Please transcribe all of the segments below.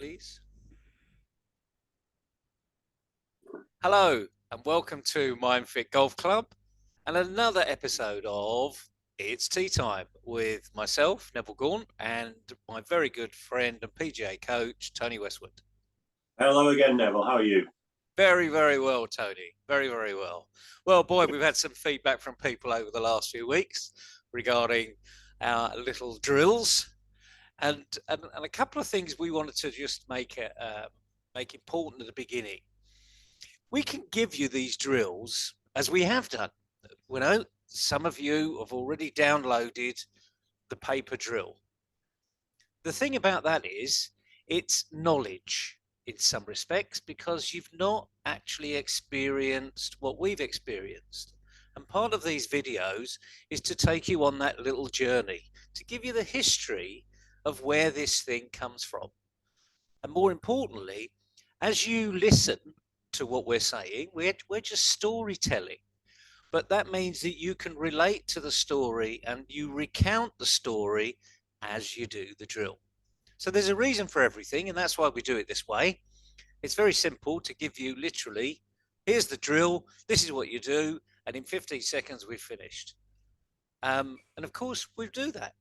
Please. Hello and welcome to MindFit Golf Club and another episode of It's Tea Time with myself, Neville Gaunt, and my very good friend and PGA coach, Tony Westwood. Hello again, Neville. How are you? Very, very well, Tony. Very, very well. Well, boy, we've had some feedback from people over the last few weeks regarding our little drills and a couple of things we wanted to just make important at the beginning. We can give you these drills as we have done. You know, some of you have already downloaded the paper drill. The thing about that is it's knowledge in some respects because you've not actually experienced what we've experienced. And part of these videos is to take you on that little journey, to give you the history of where this thing comes from. And more importantly, as you listen to what we're saying, we're just storytelling. But that means that you can relate to the story and you recount the story as you do the drill. So there's a reason for everything, and that's why we do it this way. It's very simple to give you literally, here's the drill, this is what you do, and in 15 seconds we've finished. And of course we do that.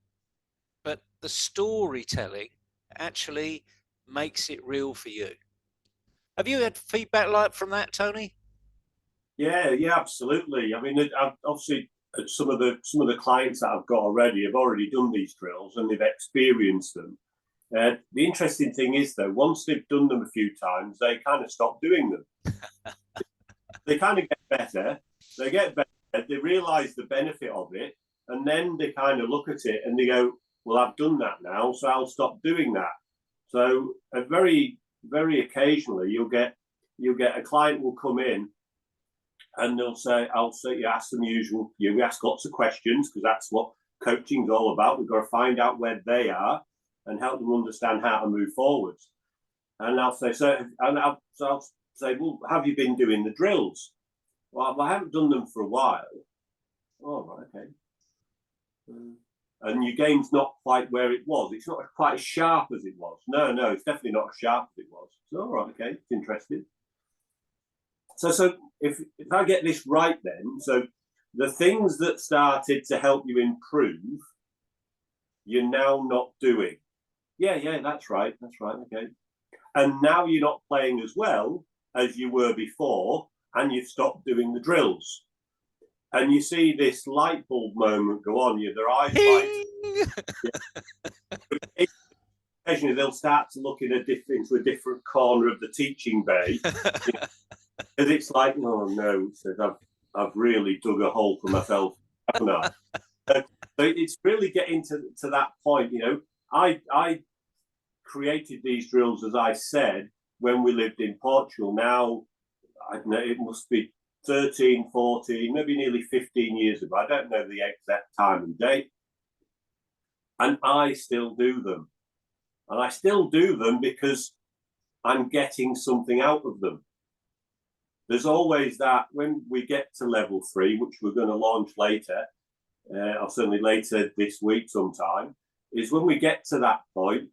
But the storytelling actually makes it real for you. Have you had feedback like from that, Tony? Yeah, absolutely. I mean, obviously some of the clients that I've got already have already done these drills and they've experienced them. The interesting thing is, though, once they've done them a few times, they kind of stop doing them. They kind of get better. They get better. They realise the benefit of it, and then they kind of look at it and they go, "Well, I've done that now, so I'll stop doing that." So, very occasionally, you'll get a client will come in and they'll say, you ask them the usual, we ask lots of questions because that's what coaching is all about. We've got to find out where they are and help them understand how to move forwards. And I'll say, I'll say, well, have you been doing the drills? Well, I haven't done them for a while. Oh, right, okay. And your game's not quite where it was. It's not quite as sharp as it was. No, it's definitely not as sharp as it was. So, all right, okay, it's interesting. So if I get this right then, so the things that started to help you improve, you're now not doing. Yeah, that's right, okay. And now you're not playing as well as you were before, and you've stopped doing the drills. And you see this light bulb moment go on, their eyes light. Occasionally they'll start to look into a different corner of the teaching bay. Because it's like, oh no, I've really dug a hole for myself, haven't I? So it's really getting to that point. I created these drills, as I said, when we lived in Portugal. Now, I don't know, it must be 13, 14, maybe nearly 15 years ago. I don't know the exact time and date. And I still do them. And I still do them because I'm getting something out of them. There's always that when we get to level 3, which we're going to launch later, or certainly later this week sometime, is when we get to that point,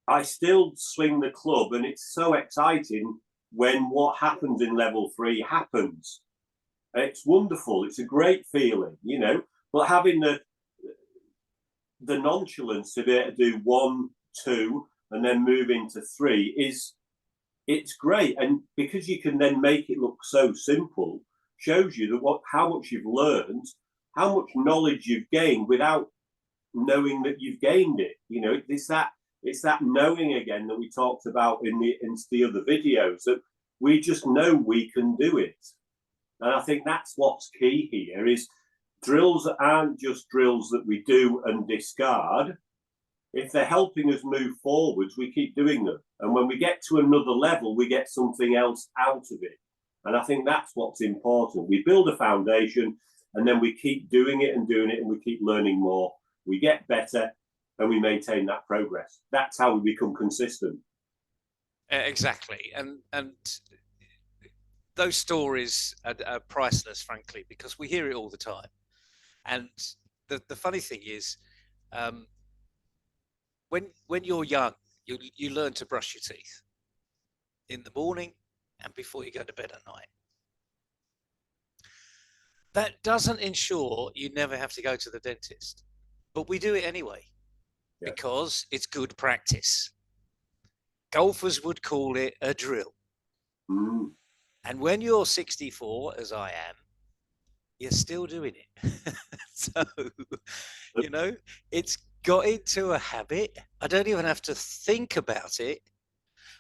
I still swing the club, and it's so exciting when what happens in level 3 happens. It's wonderful. It's a great feeling, but having the nonchalance to be able to do 1, 2, and then move into 3 it's great. And because you can then make it look so simple, shows you how much you've learned, how much knowledge you've gained without knowing that you've gained it. It's that knowing again that we talked about in the other videos, that we just know we can do it. And I think that's what's key here is drills aren't just drills that we do and discard. If they're helping us move forwards, we keep doing them. And when we get to another level, we get something else out of it. And I think that's what's important. We build a foundation and then we keep doing it and we keep learning more. We get better and we maintain that progress. That's how we become consistent. Exactly. And those stories are priceless, frankly, because we hear it all the time. And the funny thing is, when you're young You learn to brush your teeth in the morning and before you go to bed at night. That doesn't ensure you never have to go to the dentist, but we do it anyway because it's good practice. Golfers would call it a drill. Mm. And when you're 64, as I am, you're still doing it. So, you know, it's got into a habit. I don't even have to think about it.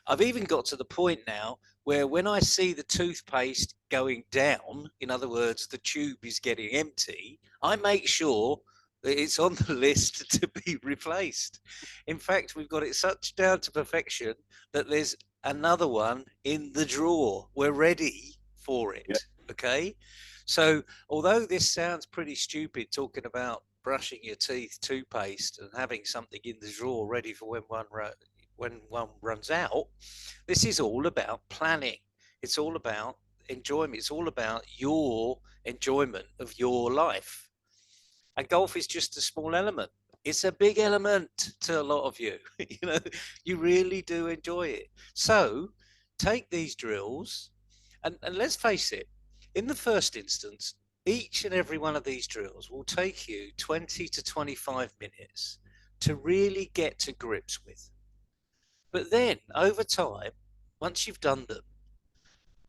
I've even got to the point now where when I see the toothpaste going down, in other words, the tube is getting empty, I make sure that it's on the list to be replaced. In fact, we've got it such down to perfection that there's another one in the drawer. We're ready for it. Yeah. Okay. So although this sounds pretty stupid, talking about brushing your teeth, toothpaste, and having something in the drawer ready for when one runs out, this is all about planning. It's all about enjoyment. It's all about your enjoyment of your life. And golf is just a small element. It's a big element to a lot of you. You know, you really do enjoy it. So take these drills and let's face it, in the first instance, each and every one of these drills will take you 20 to 25 minutes to really get to grips with. But then over time, once you've done them,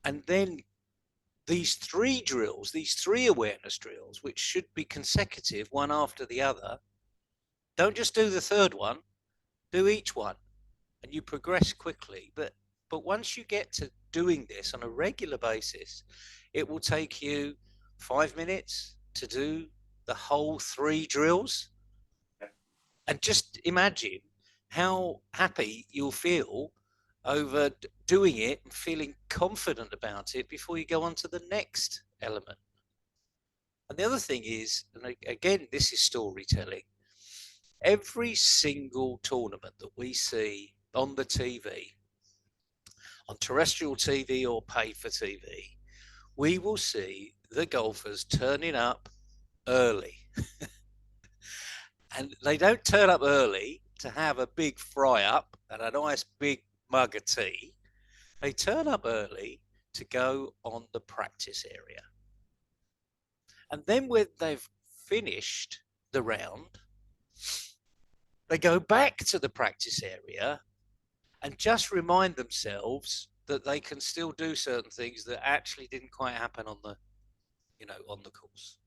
and then these three drills, these three awareness drills, which should be consecutive, one after the other, don't just do the third one, do each one, and you progress quickly. But once you get to doing this on a regular basis, it will take you 5 minutes to do the whole three drills. And just imagine how happy you'll feel over doing it and feeling confident about it before you go on to the next element. And the other thing is, and again, this is storytelling, every single tournament that we see on the TV, on terrestrial TV or pay for TV, we will see the golfers turning up early. And they don't turn up early to have a big fry up and a nice big mug of tea. They turn up early to go on the practice area. And then when they've finished the round, they go back to the practice area and just remind themselves that they can still do certain things that actually didn't quite happen on the, on the course.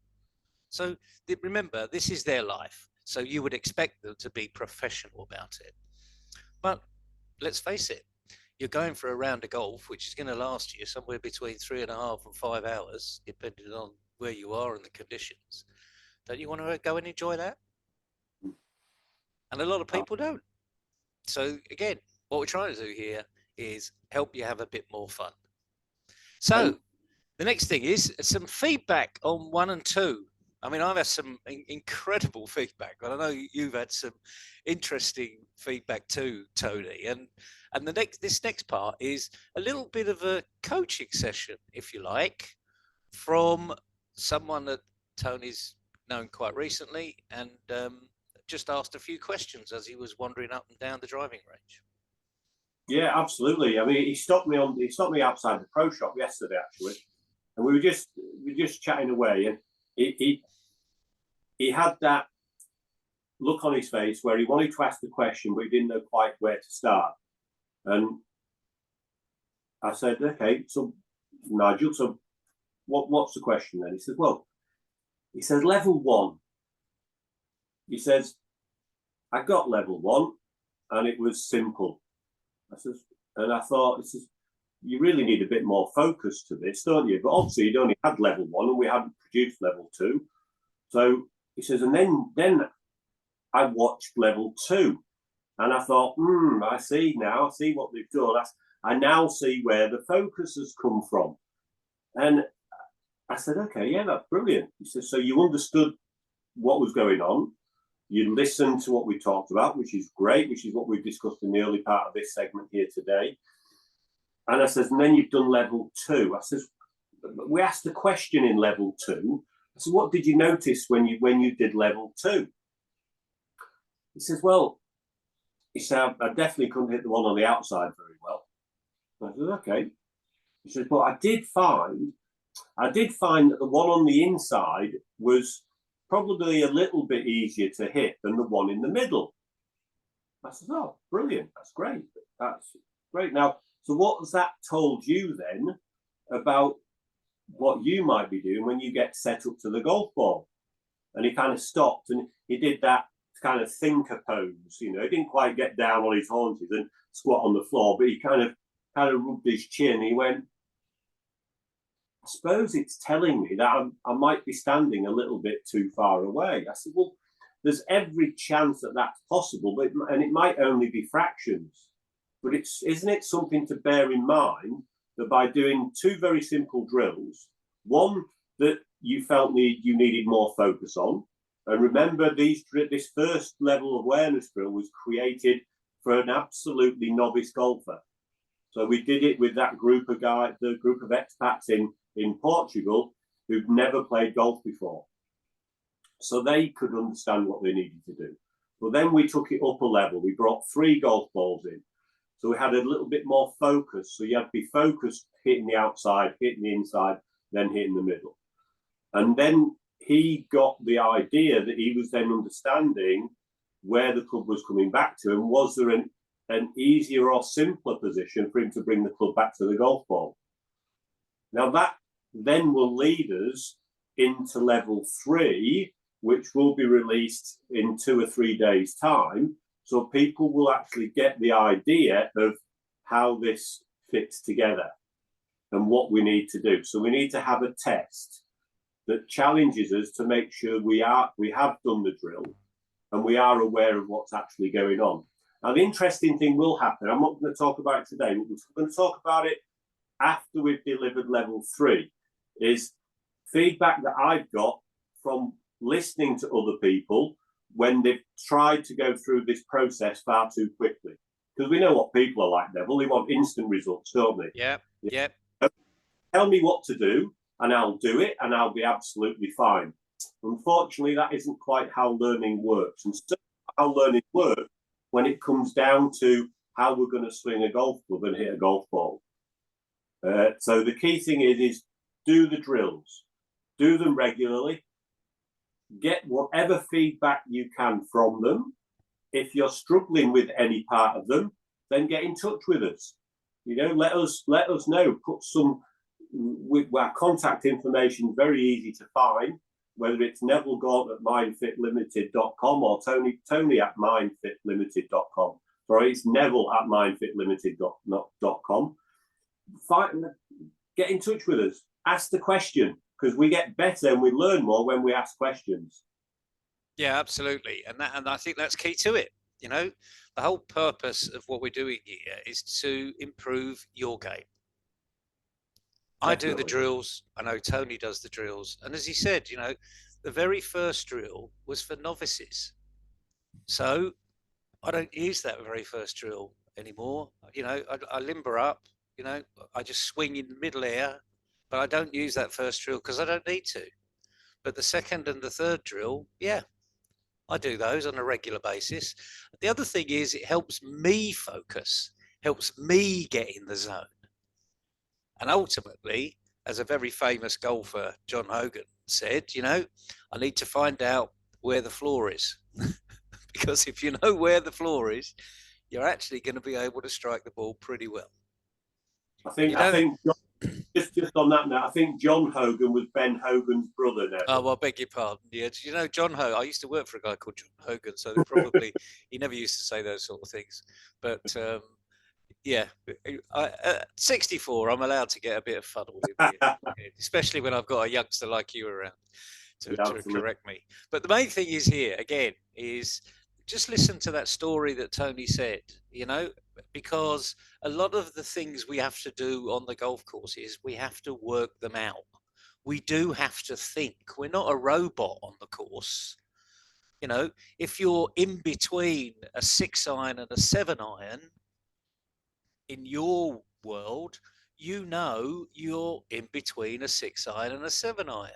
So remember, this is their life. So you would expect them to be professional about it. But let's face it, you're going for a round of golf, which is going to last you somewhere between 3.5 and 5 hours, depending on where you are and the conditions. Don't you want to go and enjoy that? And a lot of people don't. So again, what we're trying to do here is help you have a bit more fun. So the next thing is some feedback on 1 and 2. I mean, I've had some incredible feedback, but I know you've had some interesting feedback too, Tony. And this next part is a little bit of a coaching session, if you like, from someone that Tony's known quite recently, and just asked a few questions as he was wandering up and down the driving range. Yeah, absolutely. I mean, he stopped me outside the pro shop yesterday, actually, and we were just chatting away, and he had that look on his face where he wanted to ask the question, but he didn't know quite where to start. And I said, okay, so Nigel, so what's the question then? He says, level 1. He says, I got level 1 and it was simple. And I thought, you really need a bit more focus to this, don't you? But obviously you'd only had level 1 and we hadn't produced level 2. So he says, and then I watched level 2 and I thought, I see now, I see what they've done. I now see where the focus has come from. And I said, okay, yeah, that's brilliant. He says, so you understood what was going on. You listened to what we talked about, which is great, which is what we've discussed in the early part of this segment here today. And I says, and then you've done level 2. I says, we asked a question in level 2. I said, what did you notice when you did level 2? He says, well, He said, I definitely couldn't hit the one on the outside very well. I said, okay. He said, but I did find that the one on the inside was probably a little bit easier to hit than the one in the middle. I said, oh, brilliant. That's great. That's great. Now, so what has that told you then about what you might be doing when you get set up to the golf ball? And he kind of stopped and he did that kind of thinker pose. You know, he didn't quite get down on his haunches and squat on the floor, but he kind of rubbed his chin. He went, I suppose it's telling me that I might be standing a little bit too far away. I said, well, there's every chance that that's possible, and it might only be fractions. But isn't it something to bear in mind that by doing two very simple drills, one that you felt you needed more focus on, and remember this first level of awareness drill was created for an absolutely novice golfer. So we did it with that group of guys, the group of expats in Portugal who'd never played golf before. So they could understand what they needed to do. But then we took it up a level. We brought 3 golf balls in. So we had a little bit more focus. So you had to be focused, hitting the outside, hitting the inside, then hitting the middle. And then he got the idea that he was then understanding where the club was coming back to, and was there an easier or simpler position for him to bring the club back to the golf ball. Now that then will lead us into level 3, which will be released in 2 or 3 days' time. So people will actually get the idea of how this fits together and what we need to do. So we need to have a test that challenges us to make sure we have done the drill and we are aware of what's actually going on. Now, the interesting thing will happen. I'm not going to talk about it today, but we're going to talk about it after we've delivered level 3, is feedback that I've got from listening to other people when they've tried to go through this process far too quickly. Because we know what people are like, Neville. They want instant results, don't they? Yeah. Tell me what to do, and I'll do it, and I'll be absolutely fine. Unfortunately, that isn't quite how learning works. And so how learning works when it comes down to how we're going to swing a golf club and hit a golf ball. So the key thing is do the drills, do them regularly, get whatever feedback you can from them. If you're struggling with any part of them, then get in touch with us. You know, let us know. Put some with our contact information, very easy to find, whether it's Neville Gaunt at mindfitlimited.com or Tony at mindfitlimited.com. Sorry, it's Neville at mindfitlimited.com. Get in touch with us. Ask the question, because we get better and we learn more when we ask questions. Yeah, absolutely. And I think that's key to it. You know, the whole purpose of what we're doing here is to improve your game. I do the drills. I know Tony does the drills. And as he said, you know, the very first drill was for novices. So I don't use that very first drill anymore. You know, I limber up, you know, I just swing in the middle air, but I don't use that first drill because I don't need to. But the second and the third drill, yeah, I do those on a regular basis. The other thing is it helps me focus, helps me get in the zone. And ultimately, as a very famous golfer, John Hogan, said, you know, I need to find out where the floor is. Because if you know where the floor is, you're actually going to be able to strike the ball pretty well. I think just on that note, I think John Hogan was Ben Hogan's brother now. Oh, well, I beg your pardon. Yeah, you know, John Hogan, I used to work for a guy called John Hogan, so probably he never used to say those sort of things. But yeah, at 64, I'm allowed to get a bit of fuddled, especially when I've got a youngster like you around to correct me. But the main thing is here, again, is just listen to that story that Tony said, you know, because a lot of the things we have to do on the golf course is we have to work them out. We do have to think. We're not a robot on the course. You know, if you're in between a 6-iron and a 7-iron, in your world, you know you're in between a 6-iron and a 7-iron.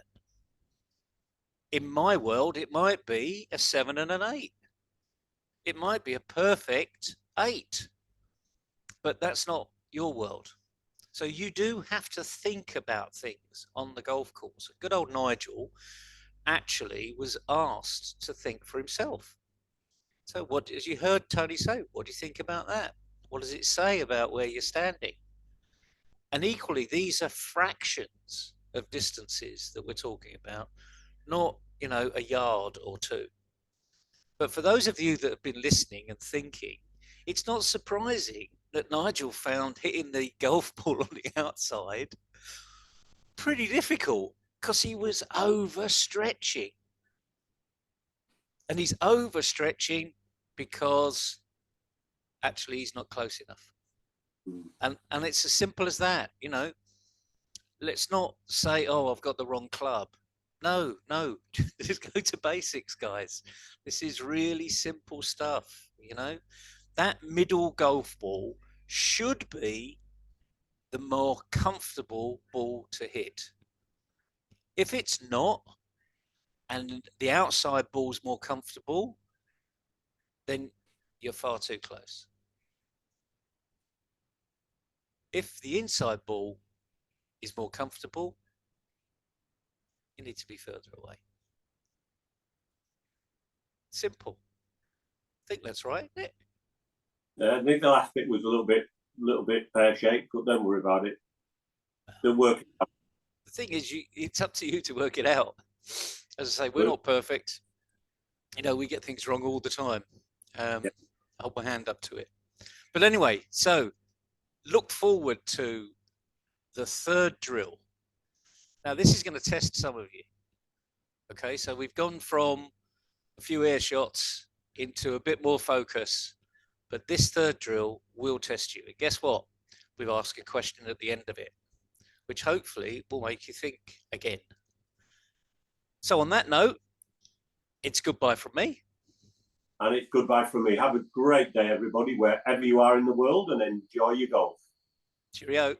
In my world, it might be a 7 and an 8. It might be a perfect 8, but that's not your world. So you do have to think about things on the golf course. Good old Nigel actually was asked to think for himself. So what, as you heard Tony say, what do you think about that? What does it say about where you're standing? And equally, these are fractions of distances that we're talking about, not, a yard or two. But for those of you that have been listening and thinking, it's not surprising that Nigel found hitting the golf ball on the outside pretty difficult because he was overstretching. And he's overstretching because actually he's not close enough. And it's as simple as that, Let's not say, oh, I've got the wrong club. No, just go to basics, guys. This is really simple stuff, That middle golf ball should be the more comfortable ball to hit. If it's not, and the outside ball's more comfortable, then you're far too close. If the inside ball is more comfortable, you need to be further away. Simple. I think that's right, isn't it? I think the last bit was a little bit pear-shaped, but don't worry about it. They'll work it out. The thing is, it's up to you to work it out. As I say, we're not perfect. We get things wrong all the time. Hold my hand up to it. But anyway, so look forward to the third drill. Now, this is going to test some of you. Okay, so we've gone from a few air shots into a bit more focus, but this third drill will test you. And guess what? We've asked a question at the end of it, which hopefully will make you think again. So on that note, it's goodbye from me. And it's goodbye from me. Have a great day, everybody, wherever you are in the world, and enjoy your golf. Cheerio.